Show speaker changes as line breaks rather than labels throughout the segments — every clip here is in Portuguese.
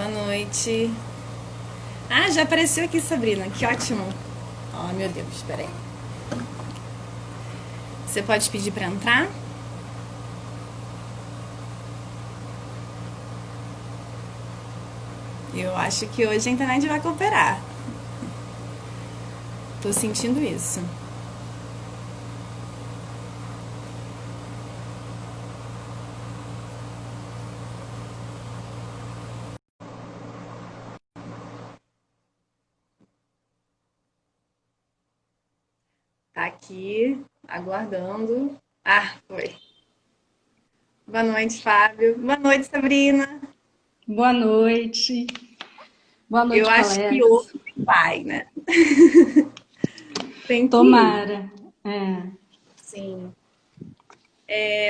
Boa noite. Ah, já apareceu aqui, Sabrina. Que ótimo. Oh, meu Deus, espera aí. Você pode pedir para entrar? Eu acho que hoje a internet vai cooperar. Tô sentindo isso. Tá aqui, aguardando. Ah, foi. Boa noite, Fábio. Boa noite, Sabrina.
Boa noite. Boa
Eu
noite,
acho que hoje
colegas.
vai, né? Tem que ir.
Tomara. É.
Sim.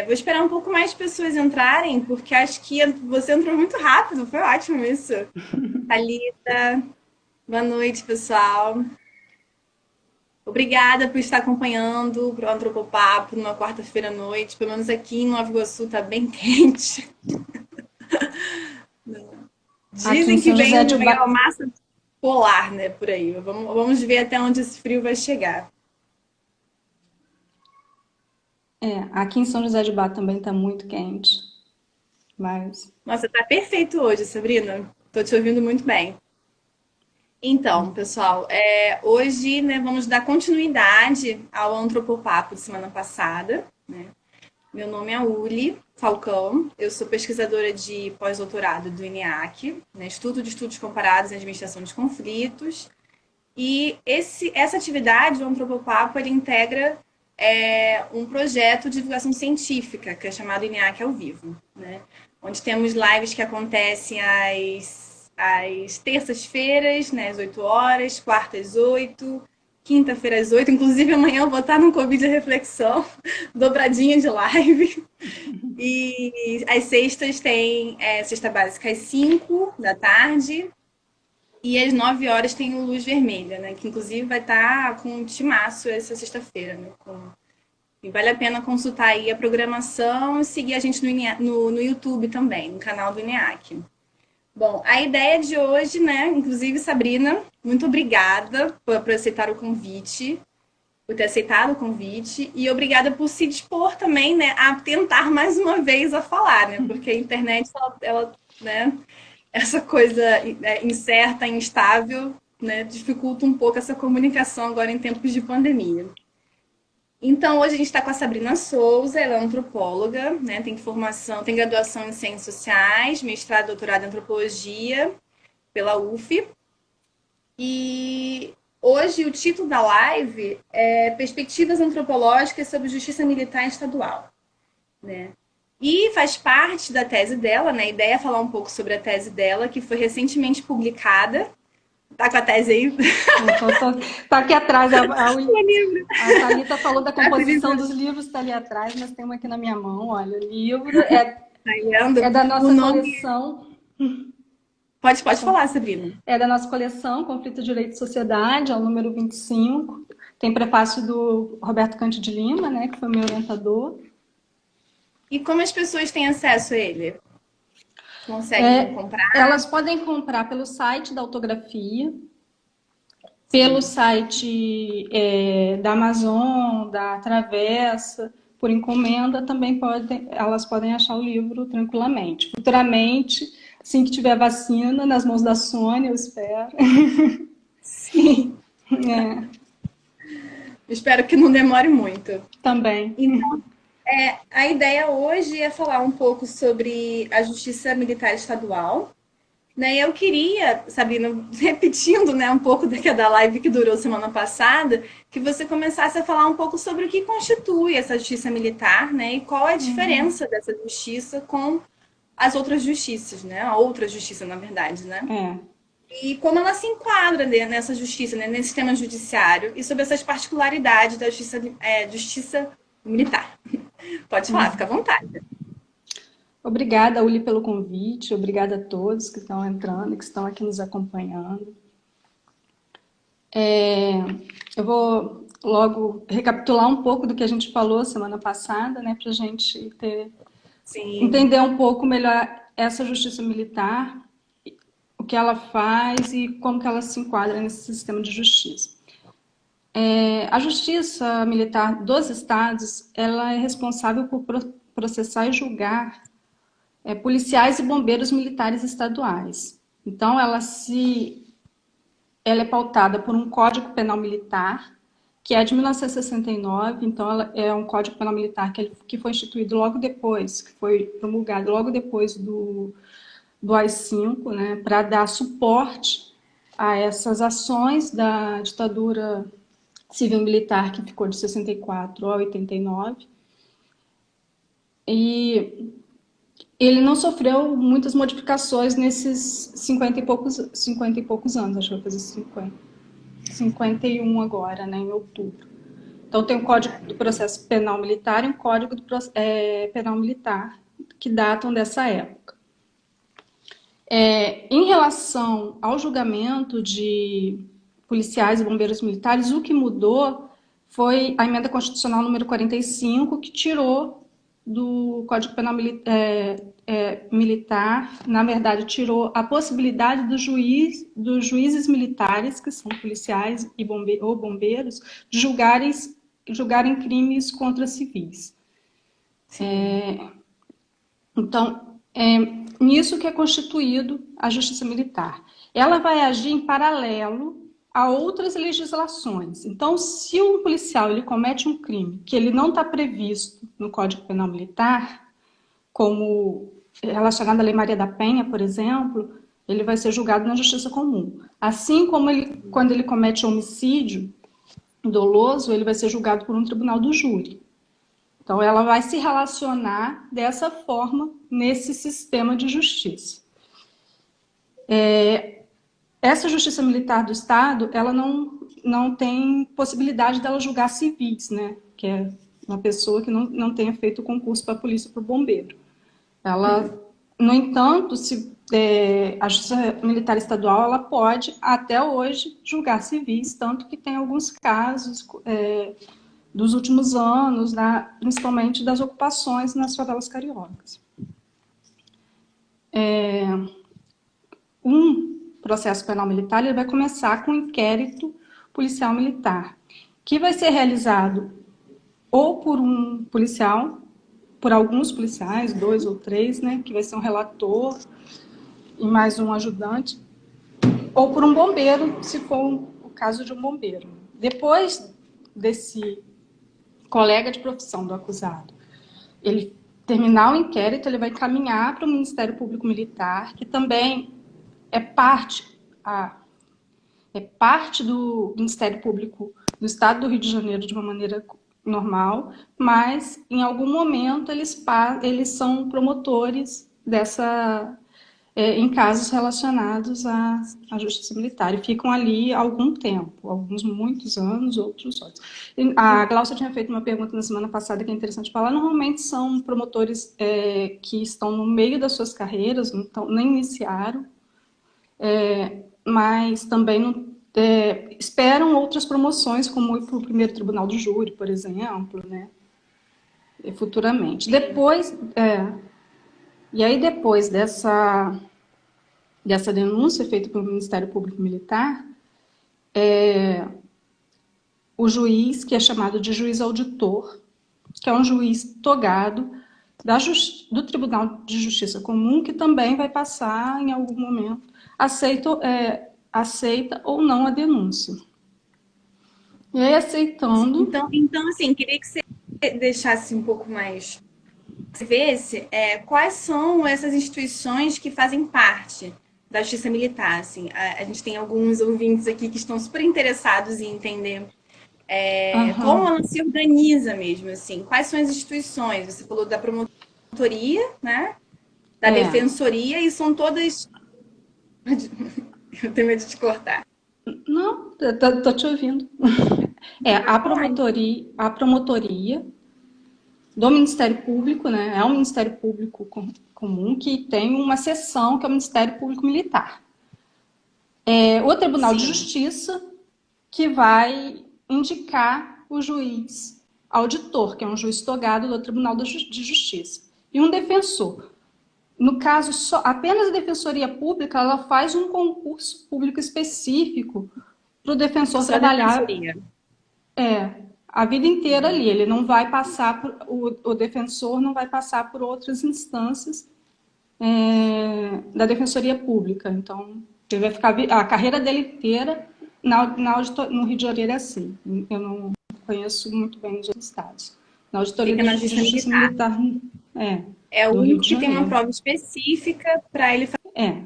Vou esperar um pouco mais de pessoas entrarem, porque acho que você entrou muito rápido. Foi ótimo isso. Thalita, boa noite, pessoal. Obrigada por estar acompanhando o Antropopapo numa quarta-feira à noite. Pelo menos aqui em Nova Iguaçu tá bem quente.
Aqui em
Dizem que
São José de
vem uma
Ubá,
massa polar, né, por aí. Vamos ver até onde esse frio vai chegar.
aqui em São José de Ubá também está muito quente, mas
Nossa, tá perfeito hoje, Sabrina. Tô te ouvindo muito bem. Então, pessoal, hoje, né, vamos dar continuidade ao Antropopapo de semana passada, né? Meu nome é Uli Falcão, eu sou pesquisadora de pós-doutorado do INEAC, né, Estudo de Estudos Comparados em Administração de Conflitos, e essa atividade, o Antropopapo, ele integra um projeto de divulgação científica, que é chamado INEAC ao vivo, né? Onde temos lives que acontecem às terças-feiras, né, às 8 horas, quartas às 8, quinta-feira às 8. Inclusive, amanhã eu vou estar num Covid reflexão, dobradinha de live. E às sextas tem sexta básica às 5 da tarde, e às 9 horas tem o Luz Vermelha, né? Que inclusive vai estar com um timaço essa sexta-feira, né? E vale a pena consultar aí a programação e seguir a gente no YouTube também, no canal do INEAC. Bom, a ideia de hoje, né? Inclusive, Sabrina, muito obrigada por aceitar o convite, por ter aceitado o convite, e obrigada por se dispor também, né, a tentar mais uma vez a falar, né? Porque a internet, né, essa coisa incerta, instável, né, dificulta um pouco essa comunicação agora em tempos de pandemia. Então, hoje a gente está com a Sabrina Souza, ela é antropóloga, né, tem formação, tem graduação em Ciências Sociais, mestrado, doutorado em Antropologia pela UF. E hoje o título da live é Perspectivas Antropológicas sobre Justiça Militar Estadual, né? E faz parte da tese dela, né? A ideia é falar um pouco sobre a tese dela, que foi recentemente publicada. Tá com a tese aí?
tá aqui atrás.
O livro.
A Thalita falou da
Tá
composição dos livros, está ali atrás, mas tem uma aqui na minha mão. Olha, o livro
lendo.
é da
O
nossa
nome.
coleção.
Pode falar, Sabrina.
É da nossa coleção, Conflito, Direito e Sociedade, é o número 25. Tem prefácio do Roberto Cante de Lima, né, que foi meu orientador.
E como as pessoas têm acesso a ele? Conseguem
É,
comprar?
elas podem comprar pelo site da autografia, pelo
Sim.
site da Amazon, da Travessa, por encomenda, também elas podem achar o livro tranquilamente. Futuramente, assim que tiver vacina, nas mãos da Sônia, eu espero.
Sim.
É,
Espero que não demore muito.
também.
Então, a ideia hoje é falar um pouco sobre a Justiça Militar Estadual. Né, eu queria, Sabrina, repetindo, né, um pouco da live que durou semana passada, que você começasse a falar um pouco sobre o que constitui essa justiça militar, né, e qual é a diferença dessa justiça com as outras justiças, né, a outra justiça, na verdade, né,
É.
e como ela se enquadra nessa justiça, né, nesse sistema judiciário, e sobre essas particularidades da justiça militar. Pode falar, fica à vontade.
Obrigada, Uli, pelo convite. Obrigada a todos que estão entrando, que estão aqui nos acompanhando. Eu vou logo recapitular um pouco do que a gente falou semana passada, né, para a gente
Sim,
entender um pouco melhor essa justiça militar o que ela faz e como que ela se enquadra nesse sistema de justiça. A justiça militar dos estados, ela é responsável por processar e julgar policiais e bombeiros militares estaduais. Então, ela é pautada por um Código Penal Militar, que é de 1969, então ela é um Código Penal Militar que foi instituído logo depois, que foi promulgado logo depois do AI-5, né, para dar suporte a essas ações da ditadura civil-militar que ficou de 64 a 89. E ele não sofreu muitas modificações nesses 50 e poucos anos, acho que vai fazer 51 agora, né, em outubro. Então tem o Código do Processo Penal Militar e o Código do Penal Militar, que datam dessa época. Em relação ao julgamento de policiais e bombeiros militares, o que mudou foi a Emenda Constitucional número 45, que tirou do Código Penal Militar, na verdade, tirou a possibilidade dos juízes militares, que são policiais ou bombeiros, de julgarem crimes contra civis. Então, nisso que é constituído a Justiça Militar. Ela vai agir em paralelo a outras legislações. Então, se um policial ele comete um crime que ele não está previsto no Código Penal Militar, como relacionado à Lei Maria da Penha, por exemplo, ele vai ser julgado na Justiça Comum. Assim como quando ele comete homicídio doloso, ele vai ser julgado por um tribunal do júri. Então, ela vai se relacionar dessa forma nesse sistema de justiça. Essa Justiça Militar do Estado, ela não tem possibilidade dela julgar civis, né? Que é uma pessoa que não tenha feito concurso para a polícia ou para o bombeiro. Ela, no entanto, a Justiça Militar Estadual, ela pode, até hoje, julgar civis, tanto que tem alguns casos dos últimos anos, principalmente das ocupações nas favelas cariocas. Um processo penal militar ele vai começar com um inquérito policial militar, que vai ser realizado ou por um policial, por alguns policiais, 2 ou 3, né, que vai ser um relator e mais um ajudante, ou por um bombeiro, se for o caso de um bombeiro. Depois desse colega de profissão do acusado, ele terminar o inquérito, ele vai caminhar para o Ministério Público Militar, que também é parte do Ministério Público do Estado do Rio de Janeiro de uma maneira normal, mas em algum momento eles são promotores em casos relacionados à Justiça Militar, e ficam ali há algum tempo, muitos anos, outros. A Glaucia tinha feito uma pergunta na semana passada que é interessante falar. Normalmente são promotores que estão no meio das suas carreiras, nem iniciaram, mas também esperam outras promoções, como ir para o primeiro tribunal do júri, por exemplo, né? Futuramente. E aí, depois dessa denúncia feita pelo Ministério Público Militar, o juiz, que é chamado de juiz auditor, que é um juiz togado do Tribunal de Justiça Comum, que também vai passar, em algum momento, aceita ou não a denúncia. E aí, aceitando...
Então, assim, queria que você deixasse um pouco mais... Você visse quais são essas instituições que fazem parte da Justiça Militar. Assim, a gente tem alguns ouvintes aqui que estão super interessados em entender como ela se organiza mesmo. Assim, quais são as instituições? Você falou da promotoria, né? Da defensoria, e são todas... Eu tenho medo de te cortar.
Não, tô te ouvindo. A promotoria do Ministério Público, né? É um Ministério Público comum que tem uma seção que é o Ministério Público Militar. O Tribunal de Justiça, que vai indicar o juiz auditor, que é um juiz togado do Tribunal de Justiça, e um defensor. No caso, apenas a Defensoria Pública, ela faz um concurso público específico para o defensor
Só a
trabalhar
defensoria.
a vida inteira ali. Ele não vai passar o defensor não vai passar por outras instâncias da Defensoria Pública. Então, ele vai ficar a carreira dele inteira no Rio de Janeiro é assim. Eu não conheço muito bem os outros estados. Na Auditoria
Fica na
de
Justiça
Justiça
Militar.
Militar
É o
do Rio
único
de
que tem uma
Janeiro.
prova específica para ele
É,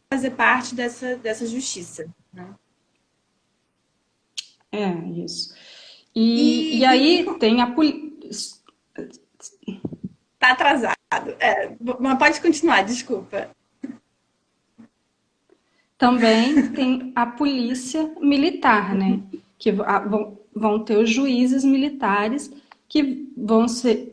fazer parte dessa justiça, né?
isso. E aí tem a polícia.
Tá atrasado. Mas pode continuar, desculpa.
Também tem a polícia militar, né? Que vão ter os juízes militares que vão ser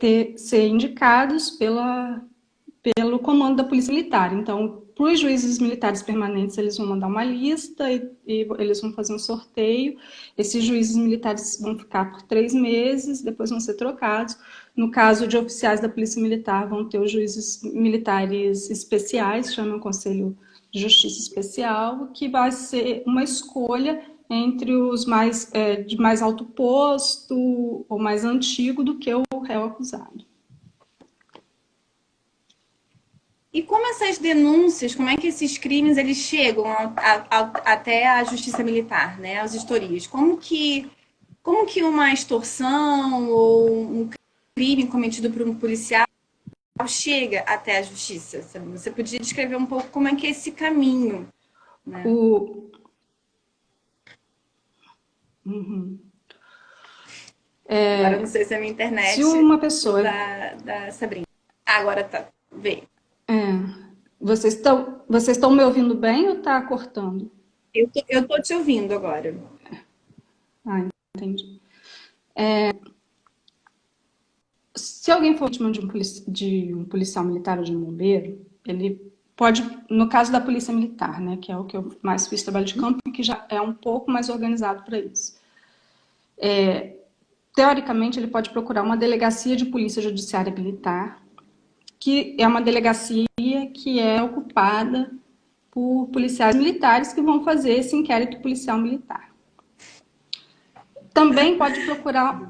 indicados pelo comando da polícia militar. Então, para os juízes militares permanentes, eles vão mandar uma lista e eles vão fazer um sorteio. Esses juízes militares vão ficar por 3 meses, depois vão ser trocados. No caso de oficiais da polícia militar, vão ter os juízes militares especiais, chamam Conselho de Justiça Especial, que vai ser uma escolha entre os de mais alto posto ou mais antigo do que o réu acusado.
E como essas denúncias, como é que esses crimes eles chegam até a justiça militar, né, as historias? Como que uma extorsão ou um crime cometido por um policial chega até a justiça? Você podia descrever um pouco como é que é esse caminho, né? Agora eu não sei se é a minha internet
Se uma pessoa
da Sabrina. Agora tá, veio.
Vocês estão me ouvindo bem ou tá cortando?
Eu tô te ouvindo agora.
Entendi. Se alguém for vítima de um policial militar ou de um bombeiro, ele pode, no caso da polícia militar, né, que é o que eu mais fiz trabalho de campo, que já é um pouco mais organizado para isso. Teoricamente, ele pode procurar uma delegacia de polícia judiciária militar, que é uma delegacia que é ocupada por policiais militares que vão fazer esse inquérito policial militar. Também pode procurar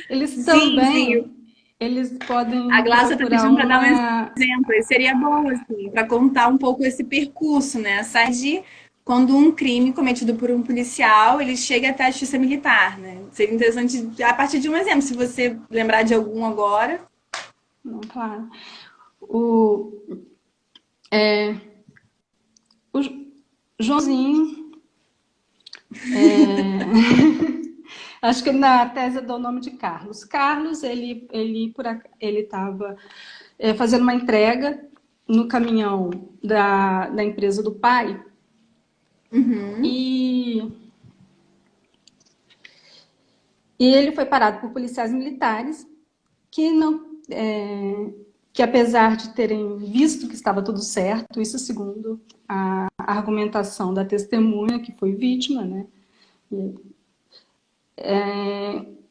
Eles também, eles podem
A Glácia está
procurar
pedindo para dar um exemplo. E seria bom, assim, para contar um pouco esse percurso, né? Sai de quando um crime cometido por um policial, ele chega até a justiça militar, né? Seria interessante, a partir de um exemplo, se você lembrar de algum agora.
Não, claro. O Joãozinho, acho que na tese eu dou o nome de Carlos. Carlos, ele estava fazendo uma entrega no caminhão da empresa do pai. E ele foi parado por policiais militares que apesar de terem visto que estava tudo certo, isso segundo a argumentação da testemunha que foi vítima, né?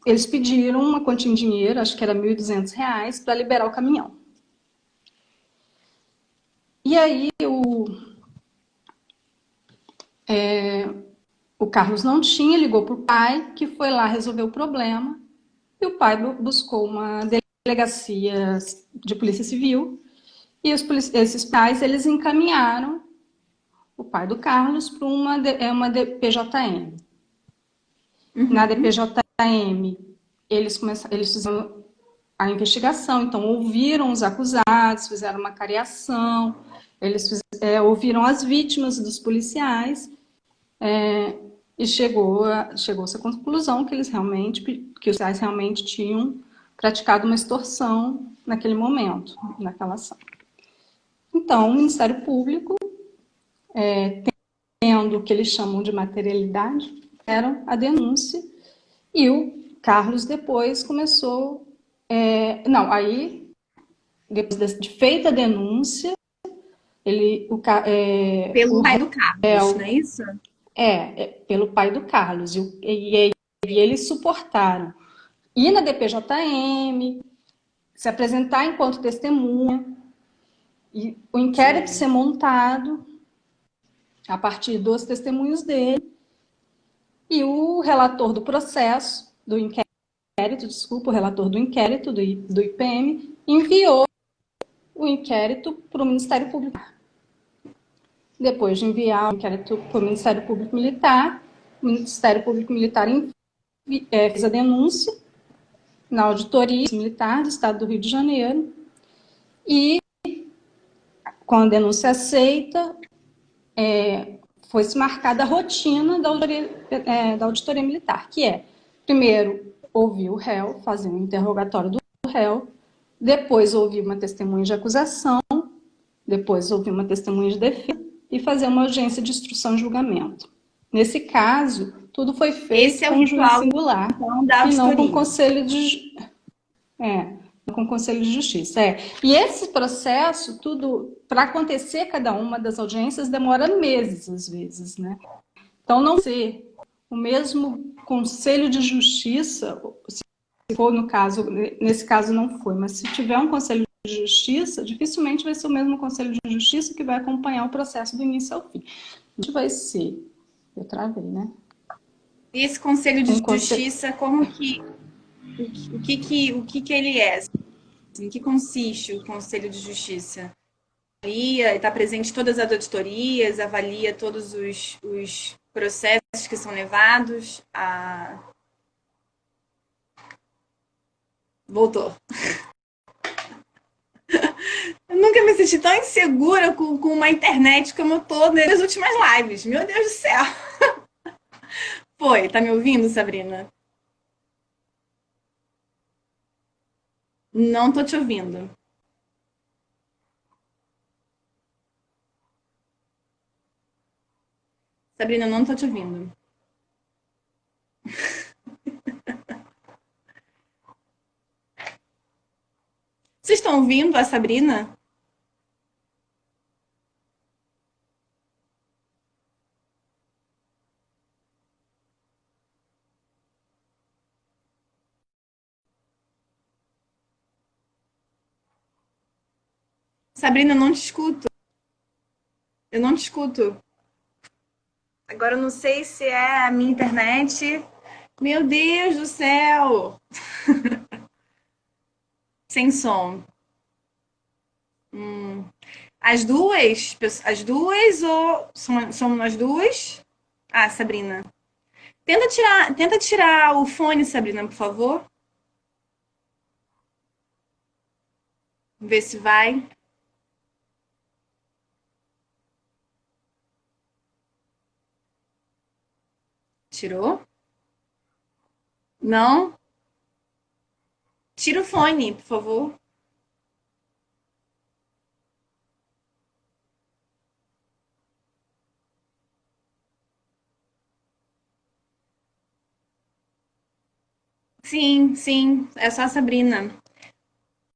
Eles pediram uma quantia em dinheiro, acho que era R$ 1.200, para liberar o caminhão. E aí o Carlos não tinha, ligou para o pai, que foi lá resolver o problema, e o pai buscou uma delegacia de polícia civil, e esses pais, eles encaminharam o pai do Carlos para uma DPJM. Na DPJM, eles fizeram a investigação, então ouviram os acusados, fizeram uma cariação, eles ouviram as vítimas dos policiais, e chegou-se à conclusão que os policiais realmente tinham praticado uma extorsão naquele momento, naquela ação. Então, o Ministério Público, tendo o que eles chamam de materialidade, fizeram a denúncia, e o Carlos depois começou... depois de feita a denúncia,
pelo pai do Carlos, não é isso?
Pelo pai do Carlos. E eles suportaram ir na DPJM, se apresentar enquanto testemunha, e o inquérito ser montado a partir dos testemunhos dele, e o relator do processo, do inquérito, desculpa, o relator do inquérito, do IPM, enviou o inquérito para o Ministério Público. Depois de enviar o inquérito para o Ministério Público Militar, o Ministério Público Militar fez a denúncia na Auditoria Militar do Estado do Rio de Janeiro e, com a denúncia aceita, foi-se marcada a rotina da auditoria militar, que é, primeiro, ouvir o réu, fazer um interrogatório do réu, depois ouvir uma testemunha de acusação, depois ouvir uma testemunha de defesa e fazer uma audiência de instrução e julgamento. Nesse caso, tudo foi feito com um juiz singular e não com conselho de... com Conselho de Justiça. E esse processo, tudo, para acontecer cada uma das audiências, demora meses, às vezes, né? Então, não ser o mesmo Conselho de Justiça, se for no caso, nesse caso não foi, mas se tiver um Conselho de Justiça, dificilmente vai ser o mesmo Conselho de Justiça que vai acompanhar o processo do início ao fim. Vai ser... Eu travei, né?
E esse Conselho de Justiça, como que... O que ele é? Em que consiste o Conselho de Justiça? Está presente em todas as auditorias, avalia todos os processos que são levados a... Voltou. Eu nunca me senti tão insegura com uma internet como eu tô nas últimas lives. Meu Deus do céu. Foi, tá me ouvindo, Sabrina? Não tô te ouvindo. Sabrina, não tô te ouvindo. Vocês estão ouvindo a Sabrina? Sabrina, eu não te escuto. Eu não te escuto. Agora eu não sei se é a minha internet. Meu Deus do céu! Sem som. As duas? As duas ou somos nós duas? Ah, Sabrina. Tenta tirar o fone, Sabrina, por favor. Ver se vai. Tirou? Não? Tira o fone, por favor. Sim, sim, é só a Sabrina.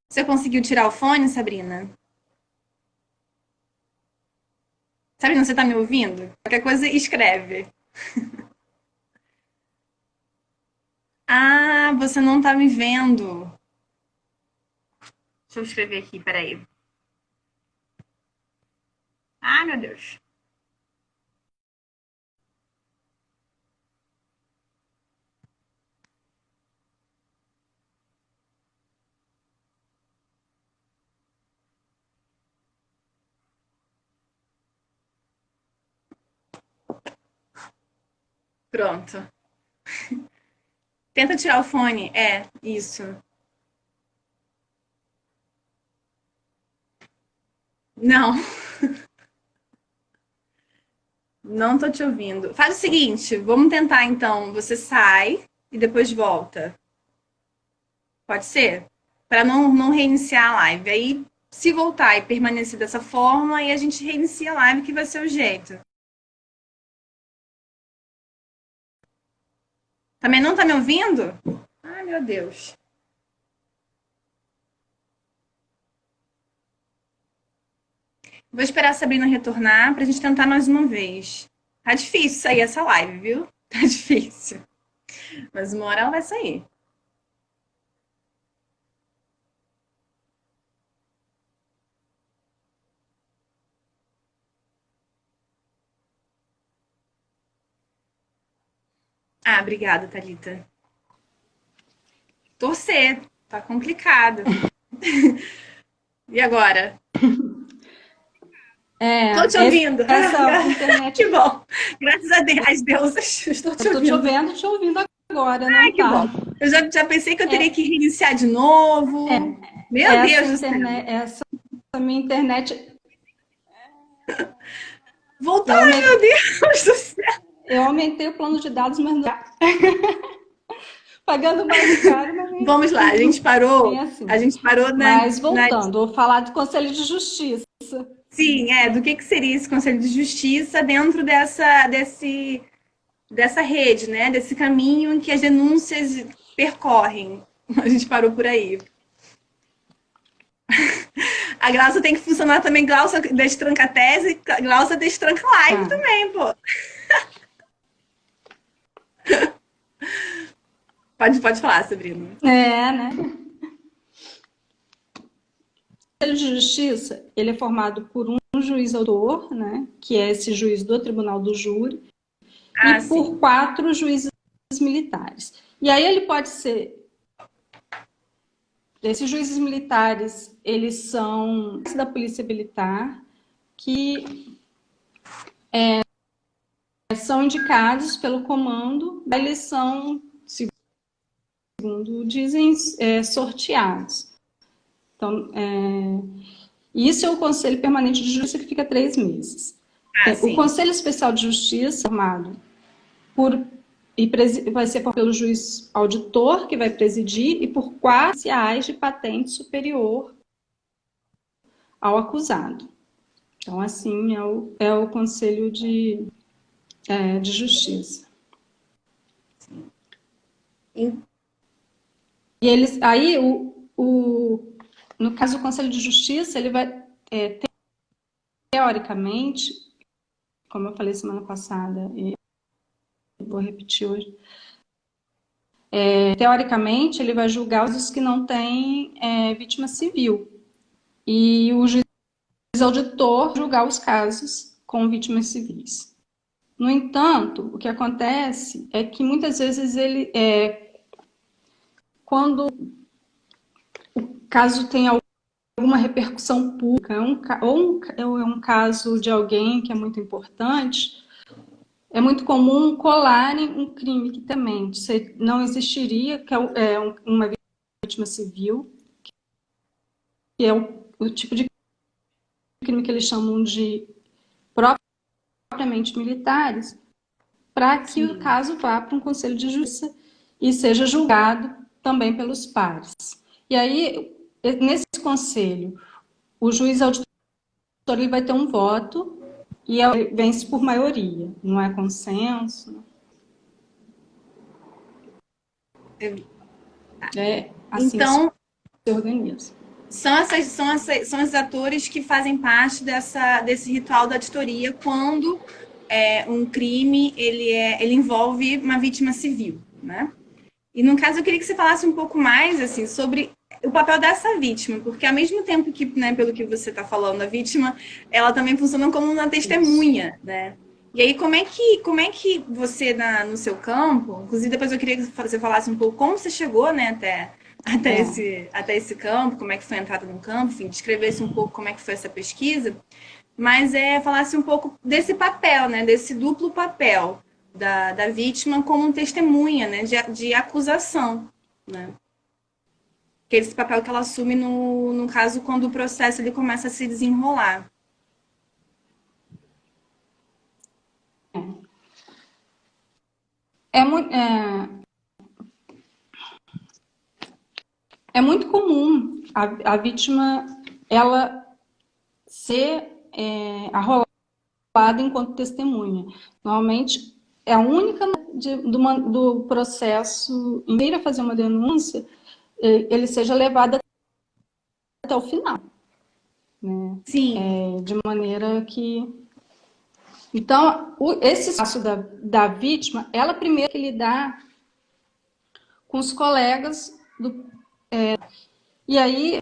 Você conseguiu tirar o fone, Sabrina? Sabrina, você tá me ouvindo? Qualquer coisa, escreve. Ah, você não tá me vendo. Deixa eu escrever aqui, peraí. Ah, meu Deus. Pronto. Tenta tirar o fone. É, isso. Não, não tô te ouvindo. Faz o seguinte, vamos tentar então. Você sai e depois volta. Pode ser? Para não reiniciar a live. Aí, se voltar e permanecer dessa forma, aí a gente reinicia a live, que vai ser o jeito. Também não tá me ouvindo? Ai, meu Deus. Vou esperar a Sabrina retornar pra gente tentar mais uma vez. Tá difícil sair essa live, viu? Tá difícil. Mas uma hora ela vai sair. Ah, obrigada, Thalita. Torcer, tá complicado. E agora? Tô te ouvindo.
Essa internet.
Que bom. Graças a Deus, às deusas, estou te
Eu tô te
ouvindo.
ouvindo, te ouvindo agora,
Ai,
não
que
tá?
bom. Eu já pensei que eu teria que reiniciar de novo. Meu
Essa
Deus do céu.
internet, essa minha internet,
Voltou,
eu
ai meu
aumentei,
Deus do céu.
eu aumentei o plano de dados, mas não pagando mais caro, mas
Vamos lá,
nem assim.
a gente parou
Mas
na.
voltando, vou falar do Conselho de Justiça.
Sim, do que seria esse Conselho de Justiça dentro dessa rede, né? Desse caminho em que as denúncias percorrem. A gente parou por aí. A Glaucia tem que funcionar também, Glaucia destranca tese, Glaucia destranca live
Tá.
também, pô. Pode falar, Sabrina.
Né? O Conselho de Justiça, ele é formado por um juiz autor, né, que é esse juiz do Tribunal do Júri, e
Ah,
por
sim.
4 juízes militares. E aí ele pode ser... Esses juízes militares, eles são da Polícia Militar, que são indicados pelo comando, eles são, segundo dizem, sorteados. Então, isso é o Conselho Permanente de Justiça, que fica 3 meses.
Ah,
O
sim.
Conselho Especial de Justiça, formado por, vai ser pelo juiz auditor, que vai presidir, e por 4 oficiais de patente superior ao acusado. Então, assim, é o Conselho de Justiça.
Sim.
E eles, aí, no caso do Conselho de Justiça, ele vai, teoricamente, como eu falei semana passada, e vou repetir hoje, teoricamente, ele vai julgar os que não têm vítima civil. E o juiz auditor julgar os casos com vítimas civis. No entanto, o que acontece é que muitas vezes quando o caso tem alguma repercussão pública, ou é um caso de alguém que é muito importante, é muito comum colarem um crime que também não existiria, que é uma vítima civil, que é o tipo de crime que eles chamam de propriamente militares, para que o caso vá para um conselho de justiça e seja julgado também pelos pares. E aí, nesse conselho, o juiz auditor ele vai ter um voto e vence por maioria, não é consenso. Assim
Então,
se organiza.
são esses atores que fazem parte desse ritual da auditoria quando um crime ele envolve uma vítima civil, né? E no caso eu queria que você falasse um pouco mais assim sobre o papel dessa vítima, porque ao mesmo tempo que, né, pelo que você está falando, a vítima ela também funciona como uma testemunha, né? E aí como é que você no seu campo, inclusive depois eu queria que você falasse um pouco como você chegou, né, até esse campo, como é que foi a entrada no campo, enfim, descrevesse um pouco como é que foi essa pesquisa, mas falasse um pouco desse papel, né, desse duplo papel da vítima como testemunha, né, de acusação, né? Que é esse papel que ela assume no caso quando o processo ele começa a se desenrolar.
É muito comum a vítima ela ser arrolada enquanto testemunha. Normalmente, é a única do processo inteiro a fazer uma denúncia, ele seja levado até o final. Né?
Sim.
De maneira que... Então, esse espaço da vítima, ela primeiro que lidar com os colegas e aí,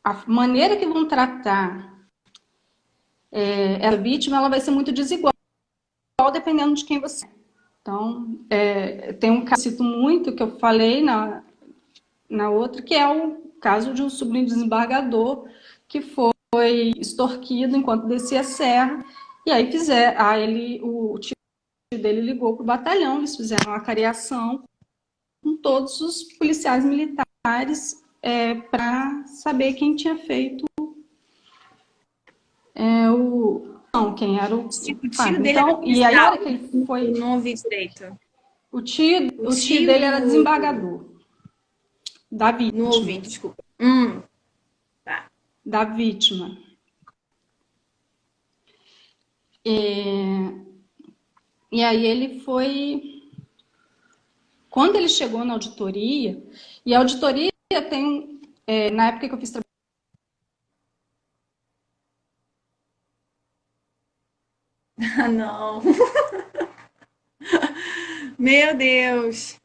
a maneira que vão tratar a vítima, ela vai ser muito desigual, dependendo de quem você é. Então, tem um caso que eu cito muito, que eu falei na outra, que é o caso de um sobrinho desembargador que foi extorquido enquanto descia a serra, e aí o tio dele ligou para o batalhão, eles fizeram uma cariação com todos os policiais militares para saber quem tinha feito quem era o
O tio
fato.
dele era
Então, e aí a hora
policial.
que ele foi,
Eu não ouvi direito.
o tio dele era desembargador da
Não
vítima,
ouvi, desculpa. Tá.
da vítima. E aí ele foi, quando ele chegou na auditoria, e a auditoria tem, na época que eu fiz trabalho.
Ah, não. Meu Deus.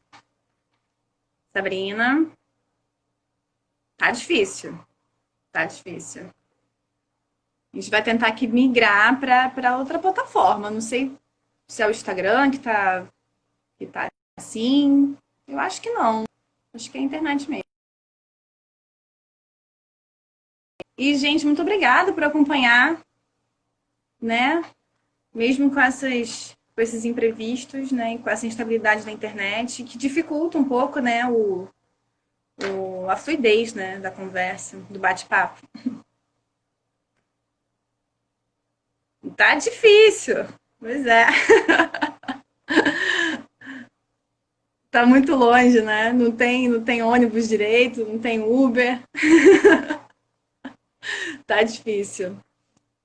Sabrina, tá difícil. Tá difícil. A gente vai tentar aqui migrar para outra plataforma. Não sei se é o Instagram que tá assim. Eu acho que não. Acho que é a internet mesmo. E, gente, muito obrigada por acompanhar, né? Mesmo com esses imprevistos, né? E com essa instabilidade da internet, que dificulta um pouco, né? A fluidez, né? Da conversa, do bate-papo. Tá difícil. Pois é. Tá muito longe, né? Não tem ônibus direito, não tem Uber. Tá difícil.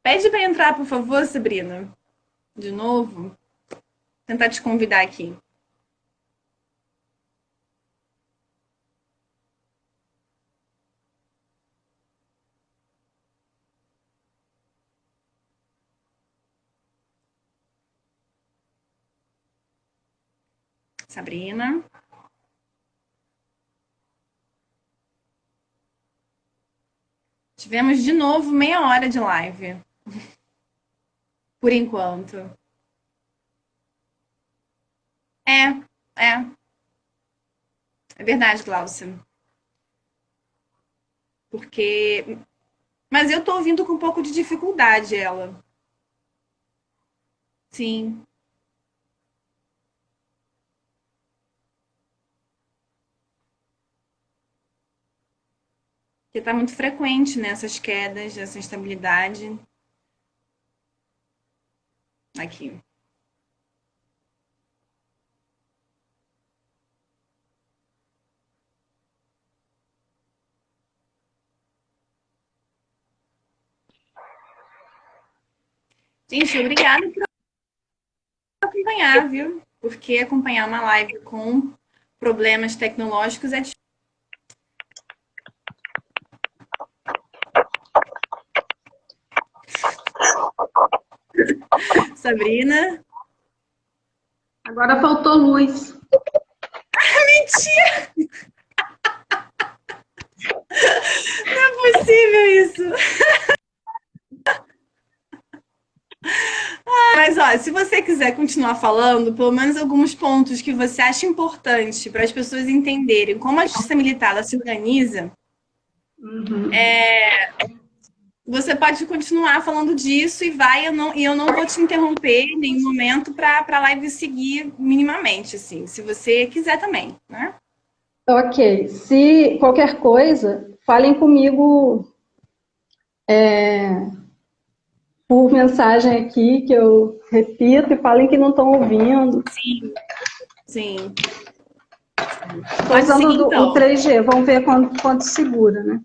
Pede para entrar, por favor, Sabrina. De novo. Vou tentar te convidar aqui. Sabrina. Tivemos de novo meia hora de live. Por enquanto. É, é. É verdade, Glaucia. Porque. Mas eu tô ouvindo com um pouco de dificuldade ela. Sim. Porque tá muito frequente nessas quedas, essa instabilidade. Aqui. Gente, obrigada por acompanhar, viu? Porque acompanhar uma live com problemas tecnológicos é difícil. Sabrina.
Agora faltou luz.
Mentira! Não é possível isso. Mas, ó, se você quiser continuar falando, pelo menos alguns pontos que você acha importante para as pessoas entenderem como a justiça militar ela se organiza, você pode continuar falando disso eu não vou te interromper em nenhum momento para a live seguir minimamente, assim, se você quiser também, né?
Ok. Se qualquer coisa, falem comigo por mensagem aqui, que eu repito, e falem que não estão ouvindo.
Sim, sim.
Estou usando o 3G, vamos ver quanto segura, né?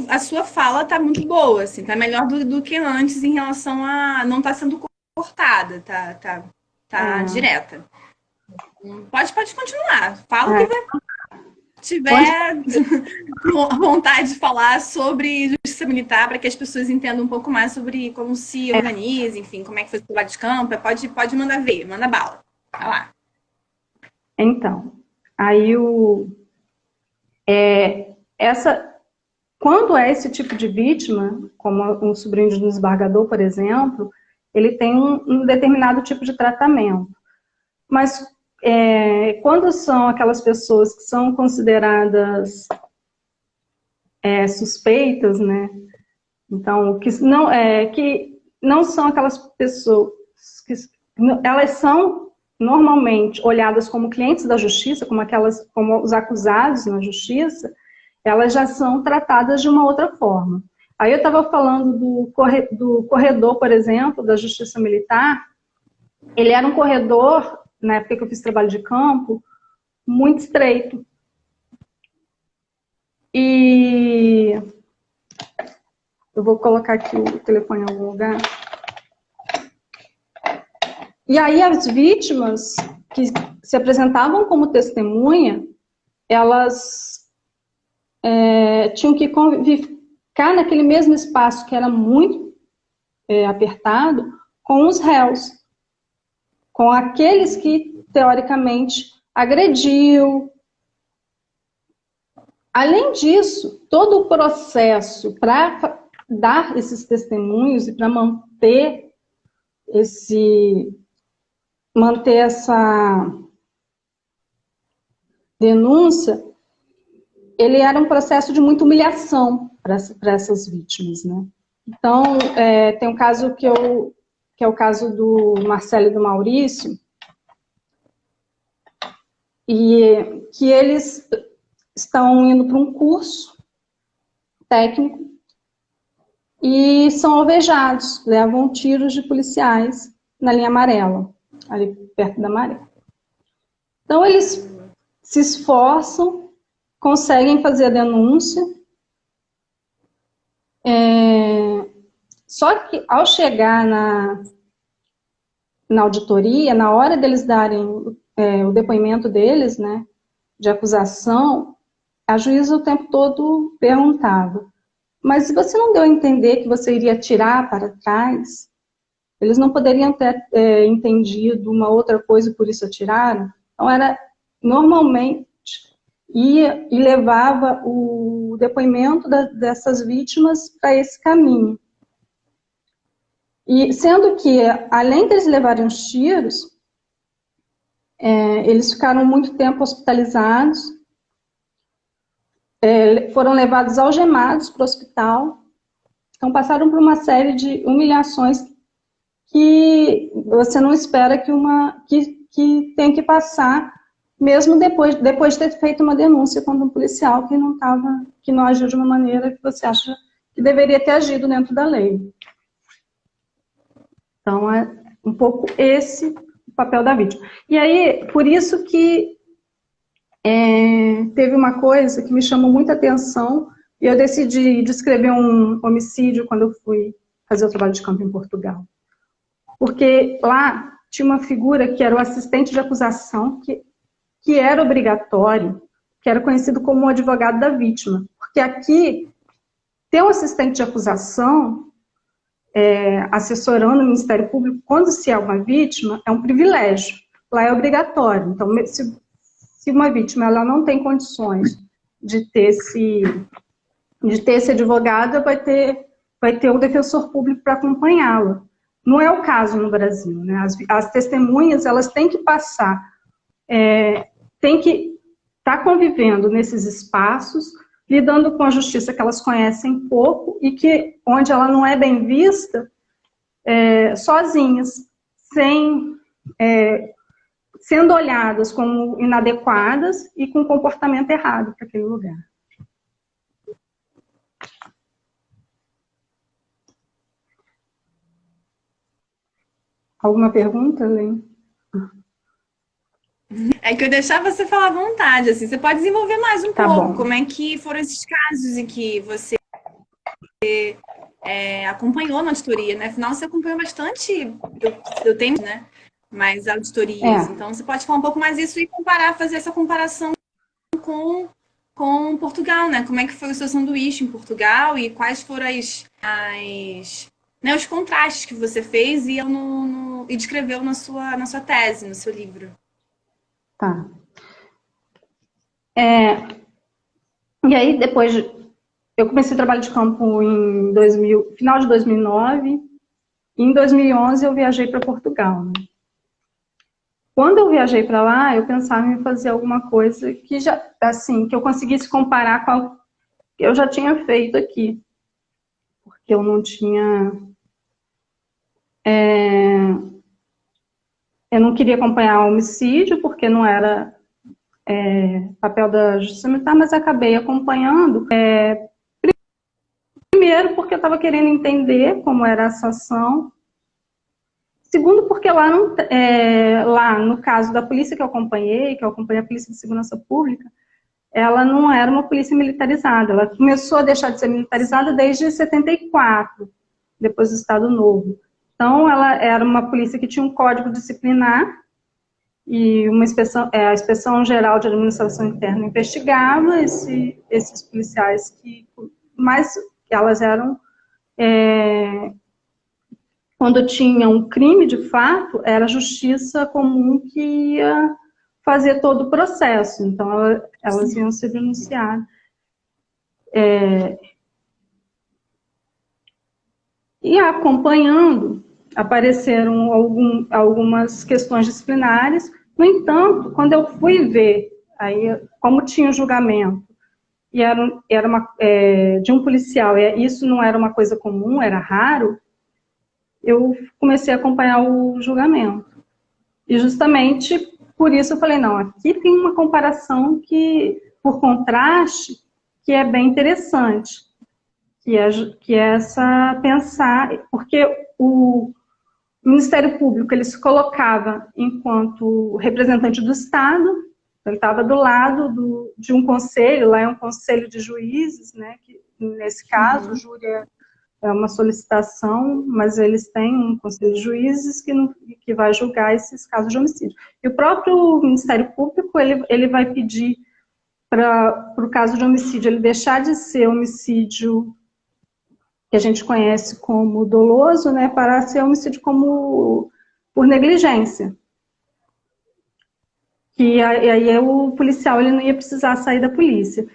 A sua fala tá muito boa, assim, tá melhor do que antes em relação a não tá sendo cortada, tá direta. Pode continuar. Fala o que tiver vontade de falar sobre justiça militar para que as pessoas entendam um pouco mais sobre como se organiza, enfim, como é que foi o trabalho de campo. Pode mandar ver, manda bala. Vai lá.
Então, aí quando é esse tipo de vítima, como um sobrinho de desembargador, por exemplo, ele tem um determinado tipo de tratamento. Mas quando são aquelas pessoas que são consideradas suspeitas, né? Então, que não são aquelas pessoas que elas são normalmente olhadas como clientes da justiça, como os acusados na justiça, elas já são tratadas de uma outra forma. Aí eu estava falando do corredor, por exemplo, da Justiça Militar. Ele era um corredor, na época que eu fiz trabalho de campo, muito estreito. E eu vou colocar aqui o telefone em algum lugar. E aí as vítimas que se apresentavam como testemunha, elas tinham que ficar naquele mesmo espaço que era muito apertado com os réus, com aqueles que, teoricamente, agrediu. Além disso, todo o processo para dar esses testemunhos e para manter essa denúncia, ele era um processo de muita humilhação para essas vítimas, né? Então, tem um caso que é o caso do Marcelo e do Maurício, e que eles estão indo para um curso técnico e são alvejados, levam tiros de policiais na linha amarela, ali perto da maré. Então, eles se esforçam, conseguem fazer a denúncia, só que ao chegar na auditoria, na hora deles darem o depoimento deles, né, de acusação, a juíza o tempo todo perguntava: mas se você não deu a entender que você iria atirar para trás, eles não poderiam ter entendido uma outra coisa e por isso atiraram? Então, normalmente ia e levava o depoimento dessas vítimas para esse caminho. E sendo que, além deles levarem os tiros, eles ficaram muito tempo hospitalizados, foram levados algemados para o hospital, então passaram por uma série de humilhações que você não espera que tenha que passar, mesmo depois de ter feito uma denúncia contra um policial que não agiu de uma maneira que você acha que deveria ter agido dentro da lei. Então, é um pouco esse o papel da vítima. E aí, por isso que teve uma coisa que me chamou muita atenção, e eu decidi descrever um homicídio quando eu fui fazer o trabalho de campo em Portugal. Porque lá tinha uma figura que era o assistente de acusação, que era obrigatório, que era conhecido como o advogado da vítima. Porque aqui, ter um assistente de acusação, assessorando o Ministério Público, quando se é uma vítima, é um privilégio. Lá é obrigatório. Então, se uma vítima ela não tem condições de ter esse advogado, vai ter um defensor público para acompanhá-la. Não é o caso no Brasil, né? As testemunhas, elas têm que passar, têm que estar convivendo nesses espaços, lidando com a justiça que elas conhecem pouco e onde ela não é bem vista, sozinhas, sendo olhadas como inadequadas e com comportamento errado para aquele lugar. Alguma pergunta, Lê?
É que eu deixar você falar à vontade, assim. Você pode desenvolver mais um pouco.
Bom.
Como é que foram esses casos em que você acompanhou na auditoria, né? Afinal, você acompanhou bastante, eu tenho, né? Mais auditorias. Então, você pode falar um pouco mais disso e fazer essa comparação com Portugal, né? Como é que foi o seu sanduíche em Portugal e quais foram os contrastes que você fez e descreveu na sua tese, no seu livro.
Tá. E aí, depois, eu comecei o trabalho de campo em final de 2009, e em 2011 eu viajei para Portugal, né? Quando eu viajei para lá, eu pensava em fazer alguma coisa que já, assim, que eu conseguisse comparar com o que eu já tinha feito aqui, porque eu não tinha, eu não queria acompanhar o homicídio, porque não era papel da Justiça Militar, mas acabei acompanhando, primeiro porque eu estava querendo entender como era essa ação, segundo porque lá, lá no caso da polícia que eu acompanhei a Polícia de Segurança Pública, ela não era uma polícia militarizada, ela começou a deixar de ser militarizada desde 74, depois do Estado Novo. Então, ela era uma polícia que tinha um código disciplinar, e uma inspeção, a Inspeção Geral de Administração Interna investigava esses policiais mas elas eram, quando tinha um crime de fato, era a justiça comum que ia fazer todo o processo, então elas iam ser denunciadas. E acompanhando, apareceram algumas questões disciplinares. No entanto, quando eu fui ver, aí, como tinha o julgamento, e de um policial, e isso não era uma coisa comum, era raro, eu comecei a acompanhar o julgamento. E justamente por isso eu falei, não, aqui tem uma comparação que, por contraste, que é bem interessante. Que é essa pensar, porque o Ministério Público ele se colocava enquanto representante do Estado, ele estava do lado de um conselho, lá é um conselho de juízes, né, que nesse caso o júri é uma solicitação, mas eles têm um conselho de juízes que vai julgar esses casos de homicídio. E o próprio Ministério Público ele vai pedir para o caso de homicídio ele deixar de ser homicídio que a gente conhece como doloso, né, para ser homicídio como por negligência. E aí o policial ele não ia precisar sair da polícia.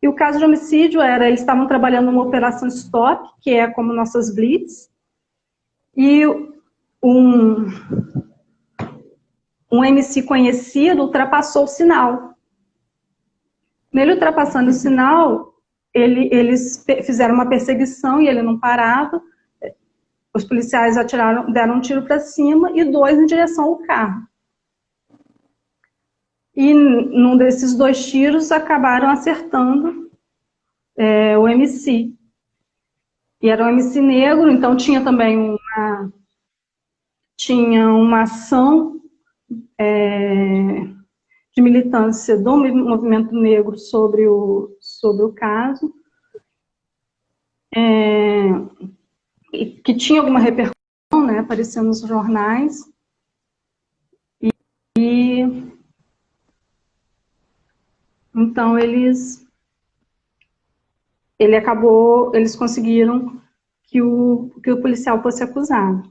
E o caso de homicídio eles estavam trabalhando numa operação stop, que é como nossas blitz, e um MC conhecido ultrapassou o sinal. Nele ultrapassando o sinal, eles fizeram uma perseguição e ele não parava. Os policiais deram um tiro para cima e 2 em direção ao carro. E num desses 2 tiros acabaram acertando o MC. E era um MC negro, então tinha também uma ação de militância do movimento negro sobre o caso, que tinha alguma repercussão, né, aparecendo nos jornais, e então eles conseguiram que o policial fosse acusado.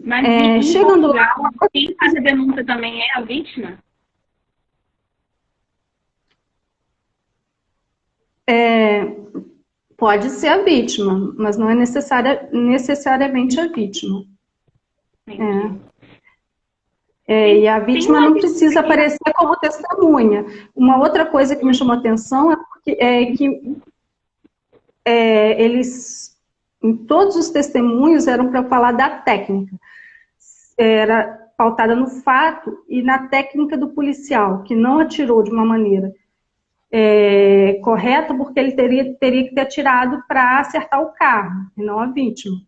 Mas
chegando lá,
quem faz a denúncia também é a vítima?
Pode ser a vítima, mas não é necessariamente a vítima. E a vítima não precisa aparecer como testemunha. Uma outra coisa que me chamou a atenção é que eles, em todos os testemunhos, eram para falar da técnica. Era pautada no fato e na técnica do policial, que não atirou de uma maneira correta, porque ele teria que ter atirado para acertar o carro, e não a vítima,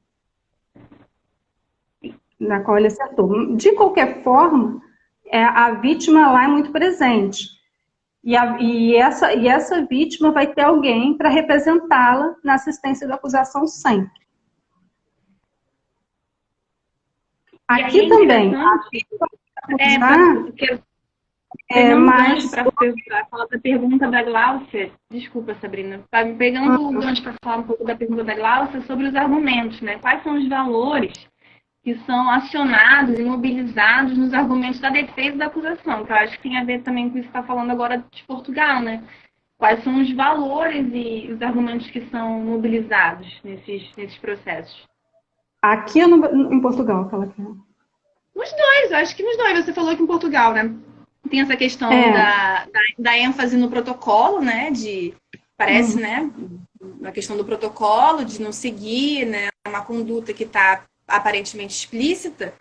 na qual ele acertou. De qualquer forma, a vítima lá é muito presente. E essa vítima vai ter alguém para representá-la na assistência da acusação sempre. Aqui também.
Mas para falar da pergunta da Gláucia, desculpa, Sabrina, tá me pegando o gancho para falar um pouco da pergunta da Gláucia sobre os argumentos, né? Quais são os valores que são acionados e mobilizados nos argumentos da defesa e da acusação, que eu acho que tem a ver também com isso que você está falando agora de Portugal, né? Quais são os valores e os argumentos que são mobilizados nesses processos?
Aqui ou em Portugal, aquela que
Nos dois, acho que nos dois. Você falou que em Portugal, né? Tem essa questão da ênfase no protocolo, né? Parece, né? A questão do protocolo, de não seguir, né? Uma conduta que está aparentemente explícita.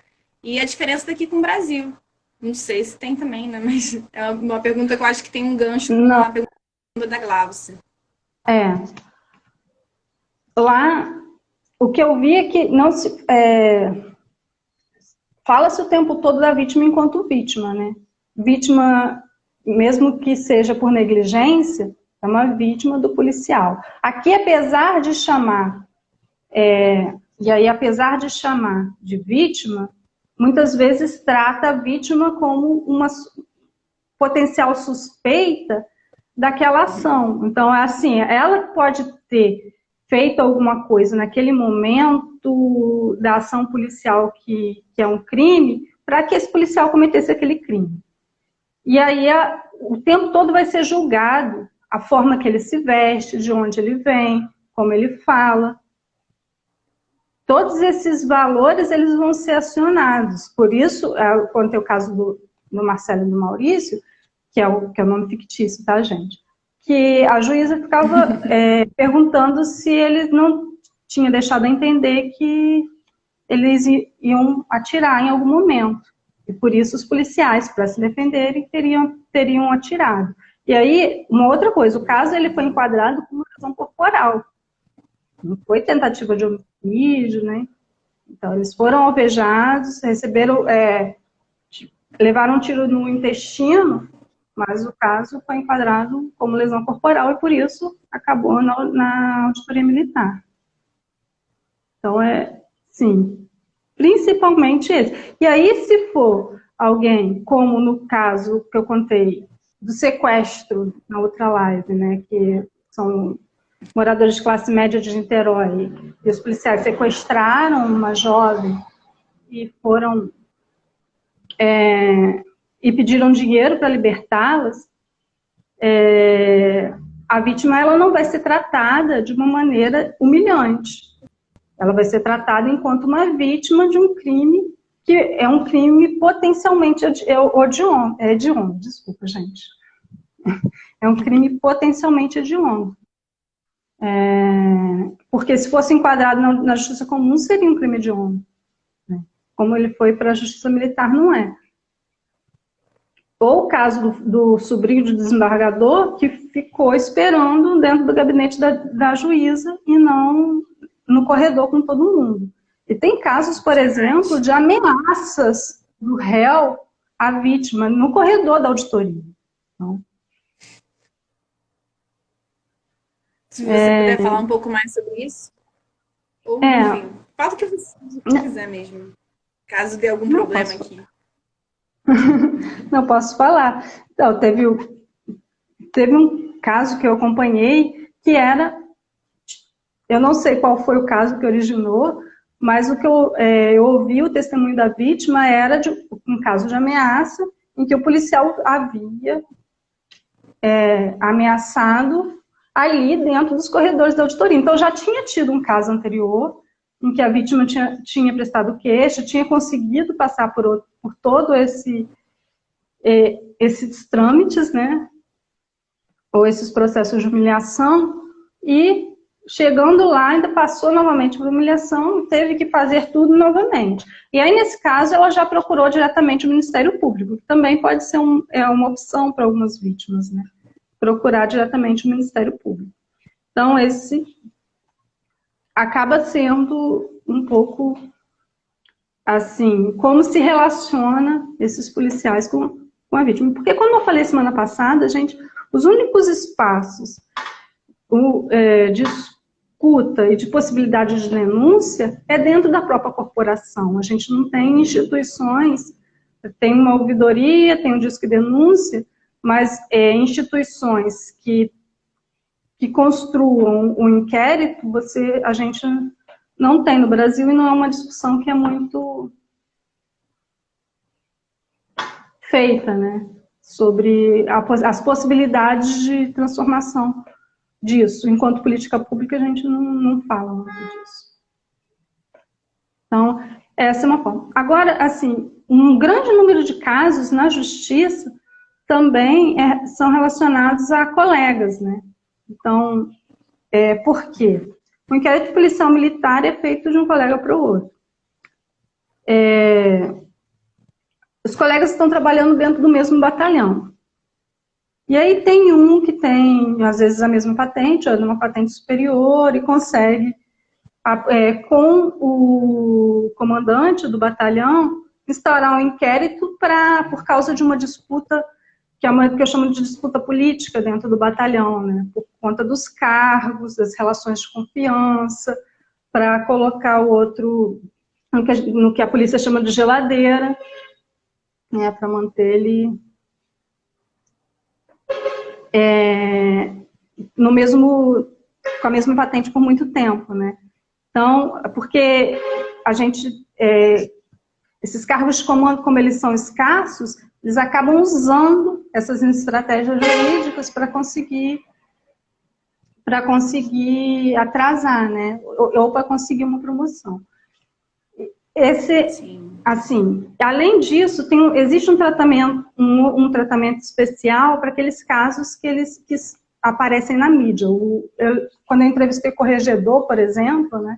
E a diferença daqui com o Brasil. Não sei se tem também, né? Mas é uma pergunta que eu acho que tem um gancho com a pergunta da Glaucia.
Lá, o que eu vi é que não se... fala-se o tempo todo da vítima enquanto vítima, né? Vítima, mesmo que seja por negligência, é uma vítima do policial. Aqui, apesar de chamar, apesar de chamar de vítima, muitas vezes trata a vítima como uma potencial suspeita daquela ação. Então, é assim, ela pode ter feito alguma coisa naquele momento da ação policial que é um crime, para que esse policial cometesse aquele crime. E aí, o tempo todo vai ser julgado a forma que ele se veste, de onde ele vem, como ele fala. Todos esses valores, eles vão ser acionados. Por isso, quando tem o caso do Marcelo e do Maurício, que é o nome fictício, tá, gente? Que a juíza ficava perguntando se eles não tinham deixado a entender que eles iam atirar em algum momento. E por isso os policiais, para se defenderem, teriam atirado. E aí, uma outra coisa, o caso ele foi enquadrado como lesão corporal. Não foi tentativa de homicídio, né? Então, eles foram alvejados, levaram um tiro no intestino, mas o caso foi enquadrado como lesão corporal e por isso acabou na auditoria militar. Então, sim, principalmente esse. E aí, se for alguém, como no caso que eu contei, do sequestro na outra live, né, que são moradores de classe média de Niterói, e os policiais sequestraram uma jovem e foram e pediram dinheiro para libertá-las, a vítima ela não vai ser tratada de uma maneira humilhante. Ela vai ser tratada enquanto uma vítima de um crime que é um crime potencialmente hediondo. Desculpa, gente. É um crime potencialmente hediondo. Porque se fosse enquadrado na justiça comum, seria um crime hediondo. Né? Como ele foi para a justiça militar, não é. Ou o caso do sobrinho do desembargador, que ficou esperando dentro do gabinete da juíza e não no corredor com todo mundo. E tem casos, por exemplo, de ameaças do réu à vítima no corredor da auditoria. Então,
se você puder falar um pouco mais sobre isso. Ou, enfim, fala o que você quiser mesmo. Caso dê algum problema aqui.
Não posso falar. Então, teve um caso que eu acompanhei que era... Eu não sei qual foi o caso que originou, mas o que eu ouvi, o testemunho da vítima era de um caso de ameaça em que o policial havia ameaçado ali dentro dos corredores da auditoria. Então, já tinha tido um caso anterior em que a vítima tinha prestado queixa, tinha conseguido passar por todo esses trâmites, né? Ou esses processos de humilhação, e chegando lá, ainda passou novamente por humilhação, teve que fazer tudo novamente. E aí, nesse caso, ela já procurou diretamente o Ministério Público, que também pode ser uma opção para algumas vítimas, né? Procurar diretamente o Ministério Público. Então, esse acaba sendo um pouco, assim, como se relaciona esses policiais com a vítima. Porque, como eu falei semana passada, gente, os únicos espaços de escuta e de possibilidade de denúncia é dentro da própria corporação. A gente não tem instituições, tem uma ouvidoria, tem um disque denúncia, mas instituições que construam um inquérito, a gente não tem no Brasil, e não é uma discussão que é muito feita, né? Sobre as possibilidades de transformação disso. Enquanto política pública, a gente não fala muito disso. Então, Essa é uma forma. Agora, assim, um grande número de casos na justiça também são relacionados a colegas, né? Então, por quê? O inquérito policial militar é feito de um colega para o outro. Os colegas estão trabalhando dentro do mesmo batalhão. E aí tem um que tem, às vezes, a mesma patente, ou uma patente superior, e consegue, com o comandante do batalhão, instaurar um inquérito por causa de uma disputa, que eu chamo de disputa política dentro do batalhão, né? Por conta dos cargos, das relações de confiança, para colocar o outro no que a polícia chama de geladeira, né? Para manter ele com a mesma patente por muito tempo, né? Então, porque esses cargos de comando, como eles são escassos, eles acabam usando essas estratégias jurídicas para conseguir atrasar, né? Ou para conseguir uma promoção. Assim, além disso, existe um tratamento especial para aqueles casos que aparecem na mídia. Quando eu entrevistei o corregedor, por exemplo, né,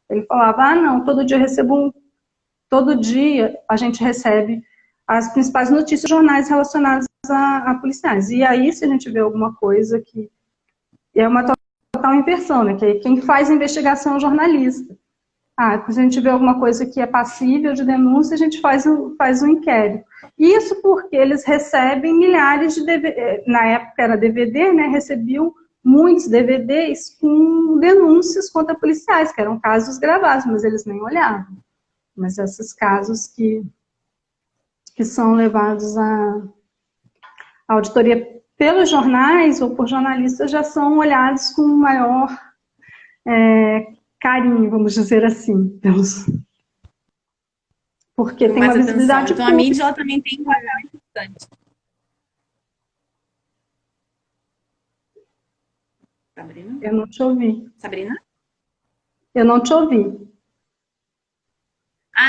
ele falava, não, todo dia a gente recebe as principais notícias dos jornais relacionadas a policiais. E aí, se a gente vê alguma coisa que é uma total inversão, né, que quem faz a investigação é o jornalista. Se a gente vê alguma coisa que é passível de denúncia, a gente faz um inquérito. Isso porque eles recebem milhares de DVD, na época era DVD, né, recebiam muitos DVDs com denúncias contra policiais, que eram casos gravados, mas eles nem olhavam. Mas esses casos que são levados à auditoria pelos jornais ou por jornalistas já são olhados com maior carinho, vamos dizer assim. Porque tem uma visibilidade
pública. Então, a mídia ela também tem um papel importante. Sabrina?
Eu não te ouvi.
Sabrina?
Eu não te ouvi.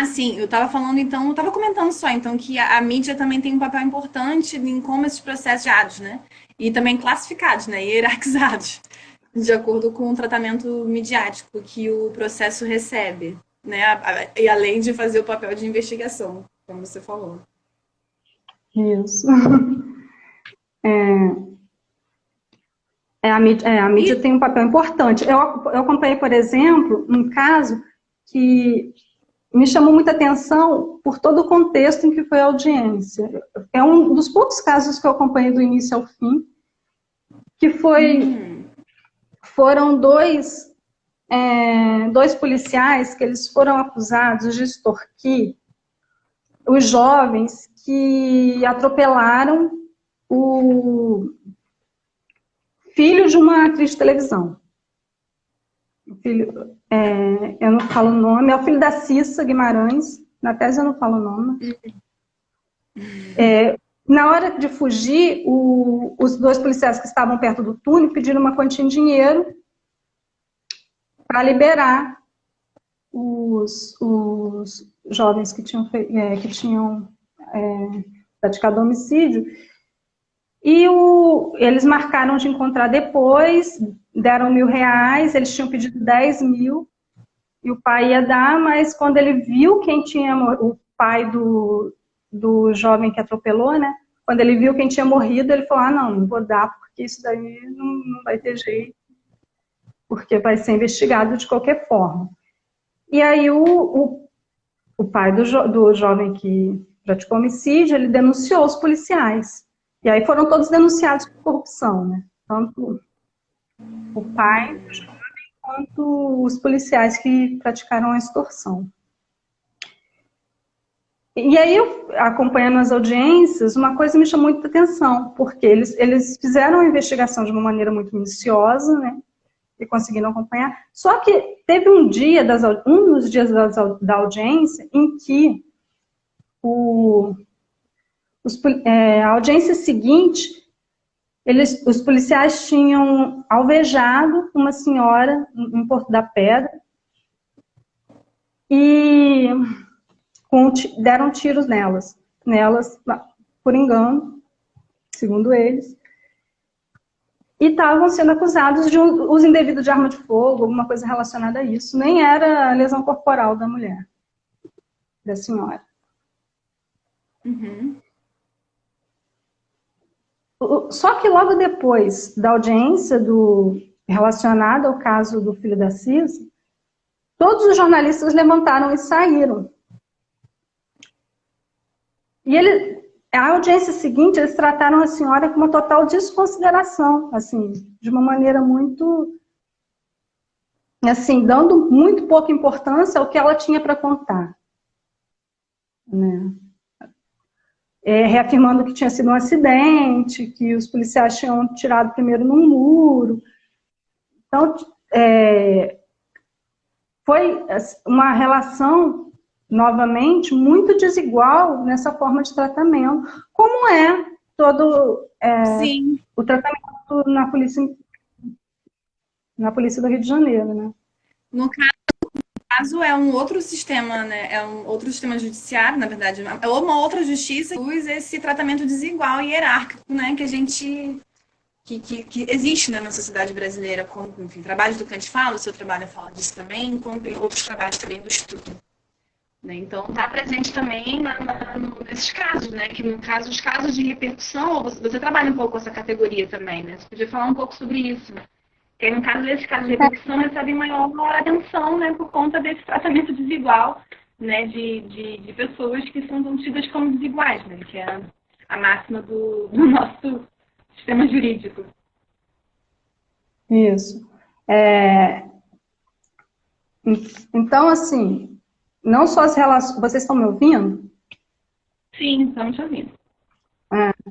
Sim, eu estava falando, então, eu estava comentando só, então, que a mídia também tem um papel importante em como esses processos geados, né? E também classificados, né? Hierarquizados, de acordo com o tratamento midiático que o processo recebe, né? E além de fazer o papel de investigação, como você falou.
Isso. A mídia tem um papel importante. Eu acompanhei, por exemplo, um caso que me chamou muita atenção por todo o contexto em que foi a audiência. É um dos poucos casos que eu acompanhei do início ao fim, que foram dois policiais que eles foram acusados de extorquir os jovens que atropelaram o filho de uma atriz de televisão. O filho, eu não falo o nome, é o filho da Cissa Guimarães, na tese eu não falo o nome. Na hora de fugir, os dois policiais que estavam perto do túnel pediram uma quantia em dinheiro para liberar os jovens que tinham praticado homicídio. E eles marcaram de encontrar depois, deram R$1.000, eles tinham pedido 10 mil, e o pai ia dar, mas quando ele viu o pai do jovem que atropelou, né? Quando ele viu quem tinha morrido, ele falou, não vou dar, porque isso daí não vai ter jeito, porque vai ser investigado de qualquer forma. E aí o pai do jovem que praticou homicídio, ele denunciou os policiais. E aí foram todos denunciados por corrupção, né? Tanto o pai do jovem quanto os policiais que praticaram a extorsão. E aí, acompanhando as audiências, uma coisa me chamou muita atenção, porque eles fizeram a investigação de uma maneira muito minuciosa, né? E conseguiram acompanhar. Só que teve um dos dias da audiência em que a audiência seguinte, os policiais tinham alvejado uma senhora em Porto da Pedra e deram tiros nelas, por engano, segundo eles, e estavam sendo acusados de uso indevido de arma de fogo, alguma coisa relacionada a isso. Nem era a lesão corporal da mulher, da senhora.
Uhum.
Só que logo depois da audiência relacionada ao caso do filho da Cisa, todos os jornalistas levantaram e saíram. E a audiência seguinte, eles trataram a senhora com uma total desconsideração, assim, de uma maneira muito, assim, dando muito pouca importância ao que ela tinha para contar, né? Reafirmando que tinha sido um acidente, que os policiais tinham tirado primeiro num muro. Então, foi uma relação, novamente, muito desigual nessa forma de tratamento, como é todo o tratamento na polícia do Rio de Janeiro, né?
No caso, é um outro sistema, né? É um outro sistema judiciário, na verdade, é uma outra justiça que usa esse tratamento desigual e hierárquico, né? Que a gente que existe, né, na sociedade brasileira, como, enfim, trabalhos do Kant fala, o seu trabalho fala disso também, como outros trabalhos também do estudo. Né? Então, está presente também nesses casos, né? Que no caso, os casos de repercussão, você trabalha um pouco com essa categoria também, né? Você podia falar um pouco sobre isso, né? Porque no caso desses casos de repercussão recebem maior atenção, né? Por conta desse tratamento desigual, né? De pessoas que são tidas como desiguais, né? Que é a máxima do nosso sistema jurídico.
Isso. Então, assim, não só as relações... Vocês estão me ouvindo?
Sim, estamos te ouvindo.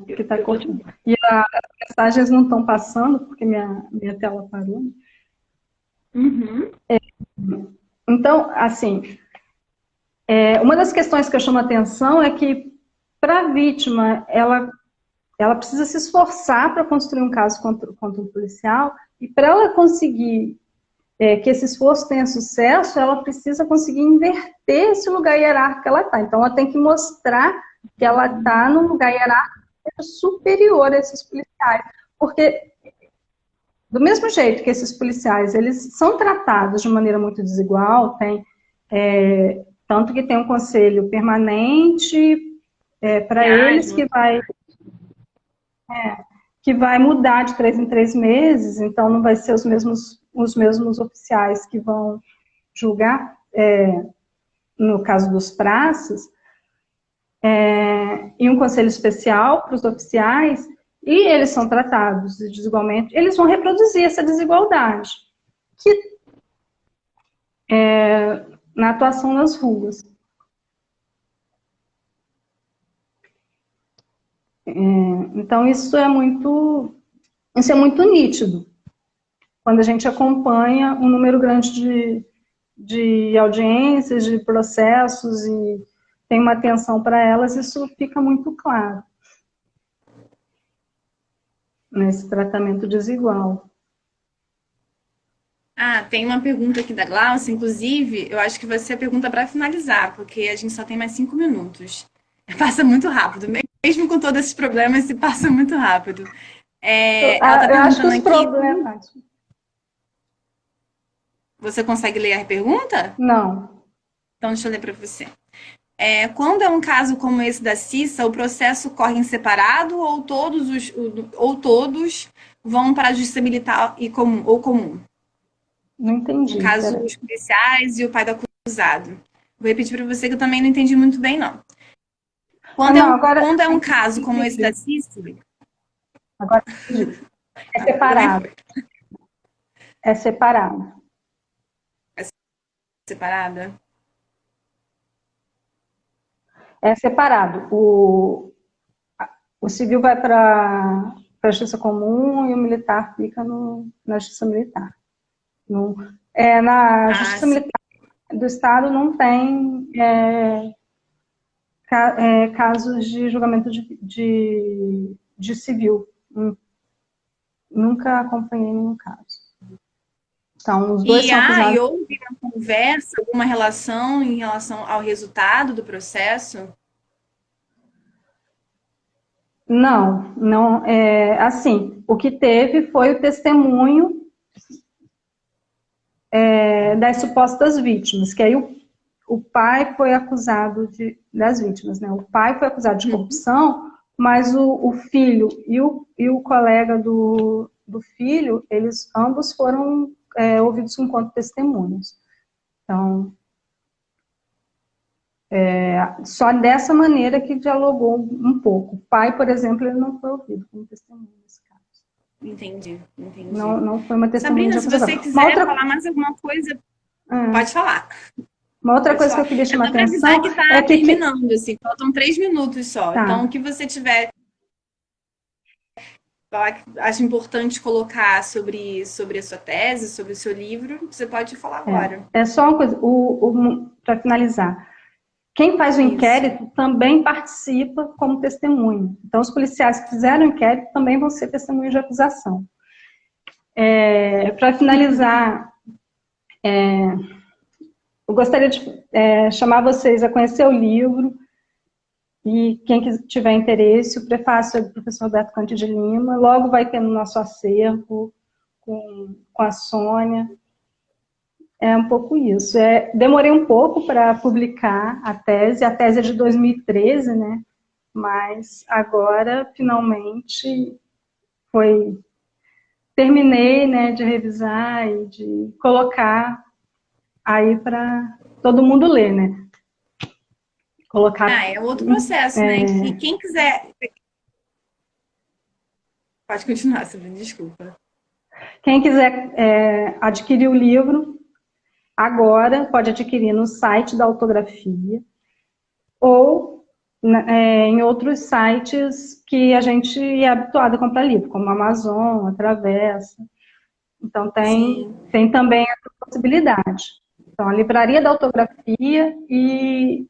Que tá cortando. E as mensagens não estão passando, porque minha tela parou.
Uhum.
Então, assim, uma das questões que eu chamo a atenção é que, para a vítima, ela precisa se esforçar para construir um caso contra um policial, e para ela conseguir que esse esforço tenha sucesso, ela precisa conseguir inverter esse lugar hierárquico que ela está. Então, ela tem que mostrar que ela está num lugar hierárquico superior a esses policiais. Porque, do mesmo jeito que esses policiais, eles são tratados de maneira muito desigual, tanto que tem um conselho permanente para eles que vai mudar de 3 em 3 meses, então não vai ser os mesmos oficiais que vão julgar, no caso dos praças, e um conselho especial para os oficiais, e eles são tratados desigualmente, eles vão reproduzir essa desigualdade, que na atuação nas ruas. Então, isso é muito nítido, quando a gente acompanha um número grande de audiências, de processos, e tem uma atenção para elas, isso fica muito claro nesse tratamento desigual.
Tem uma pergunta aqui da Glaucia, inclusive, eu acho que vai ser a pergunta para finalizar, porque a gente só tem mais 5 minutos. Passa muito rápido, mesmo com todos esses problemas, se passa muito rápido. Ela tá
eu acho que os
aqui,
problemas...
Você consegue ler a pergunta?
Não.
Então, deixa eu ler para você. Quando é um caso como esse da Cissa, o processo corre em separado ou todos vão para a justiça militar ou comum?
Não entendi.
No caso, os policiais e o pai do acusado. Vou repetir para você que eu também não entendi muito bem, não. Quando é um caso como esse da Cissa...
Agora entendi. É separado. É separado.
Separada?
É separado. O civil vai para a justiça comum e o militar fica na justiça militar. Na justiça militar do Estado não tem casos de julgamento de civil. Nunca acompanhei nenhum caso. Então, os dois são acusados.
E houve uma conversa, alguma relação em relação ao resultado do processo?
Não, assim, o que teve foi o testemunho das supostas vítimas, que aí o pai foi acusado das vítimas, né? O pai foi acusado de corrupção, mas o filho e o colega do filho, eles ambos foram ouvidos enquanto testemunhas. Então, só dessa maneira que dialogou um pouco. O pai, por exemplo, ele não foi ouvido como testemunha nesse caso.
Entendi.
Não foi uma testemunha
Sabrina,
de acusação.
se você quiser falar mais alguma coisa, pode falar.
Uma outra coisa que eu queria chamar a atenção
que tá terminando, assim, faltam 3 minutos só. Tá. Então, o que você tiver, acho importante colocar sobre a sua tese, sobre o seu livro, você pode falar agora.
Só uma coisa, para finalizar. Quem faz o inquérito também participa como testemunha. Então, os policiais que fizeram o inquérito também vão ser testemunhas de acusação. Para finalizar, eu gostaria de chamar vocês a conhecer o livro, e quem tiver interesse, o prefácio é do professor Roberto Conte de Lima, logo vai ter no nosso acervo, com a Sônia. É um pouco isso. Demorei um pouco para publicar a tese é de 2013, né? Mas agora, finalmente, terminei, né, de revisar e de colocar aí para todo mundo ler, né? Colocar...
é outro processo, né? E quem quiser... Pode continuar, Sabrina, desculpa.
Quem quiser adquirir o livro, agora pode adquirir no site da Autografia ou em outros sites que a gente é habituado a comprar livro, como a Amazon, a Travessa. Então, tem também essa possibilidade. Então, a Livraria da Autografia e,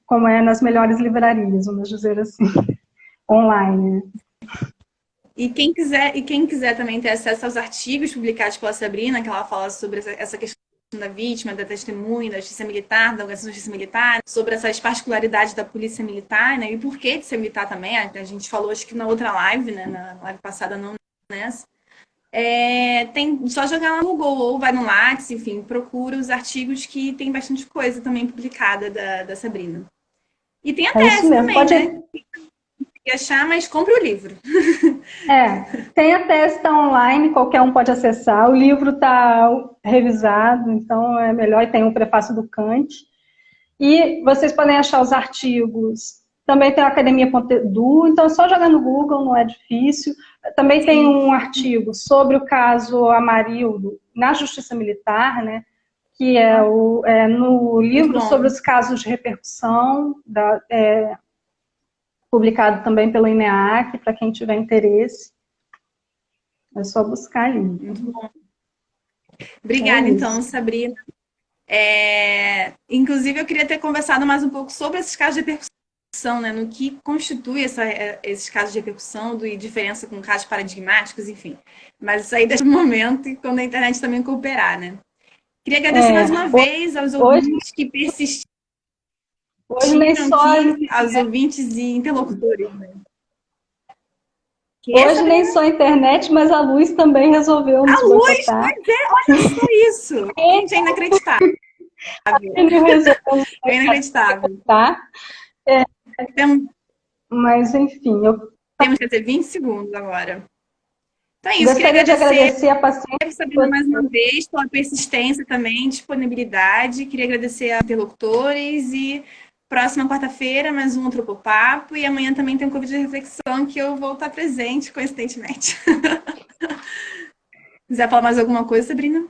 como nas melhores livrarias, vamos dizer assim, online.
E quem quiser também ter acesso aos artigos publicados pela Sabrina, que ela fala sobre essa questão da vítima, da testemunha, da justiça militar, da organização da justiça militar, sobre essas particularidades da polícia militar, né, e por que de ser militar também, a gente falou acho que na outra live, né, na live passada, não nessa, tem só jogar lá no Google, ou vai no Lattes, enfim, procura os artigos que tem bastante coisa também publicada da Sabrina. E tem a tese também, né? Achar, mas compre o livro.
Tem a tese, está online, qualquer um pode acessar. O livro está revisado, então é melhor, e tem um prefácio do Kant. E vocês podem achar os artigos. Também tem a academia.edu, então é só jogar no Google, não é difícil. Também tem um artigo sobre o caso Amarildo na Justiça Militar, né? Que é no livro sobre os casos de repercussão, publicado também pelo INEAC, para quem tiver interesse. É só buscar ali.
Muito bom. Obrigada, então, Sabrina. Inclusive, eu queria ter conversado mais um pouco sobre esses casos de repercussão, né? No que constitui esses casos de repercussão, e diferença com casos paradigmáticos, enfim. Mas isso aí deixa um momento, e quando a internet também cooperar, né? Queria agradecer mais uma vez aos ouvintes que persistiram.
Hoje nem só
aos ouvintes e interlocutores, né?
Hoje nem só a internet, mas a Luz também resolveu nos boicotar.
A Luz, olha só isso. Gente, é inacreditável. É inacreditável.
Tá? Mas, enfim,
temos que ter 20 segundos agora. Então é isso.
Gostaria de agradecer a paciência.
Sabrina, mais uma vez, pela persistência também, disponibilidade. Queria agradecer a interlocutores e próxima quarta-feira, mais um Antropopapo. E amanhã também tem um convite de reflexão que eu vou estar presente, coincidentemente. Quiser falar mais alguma coisa, Sabrina?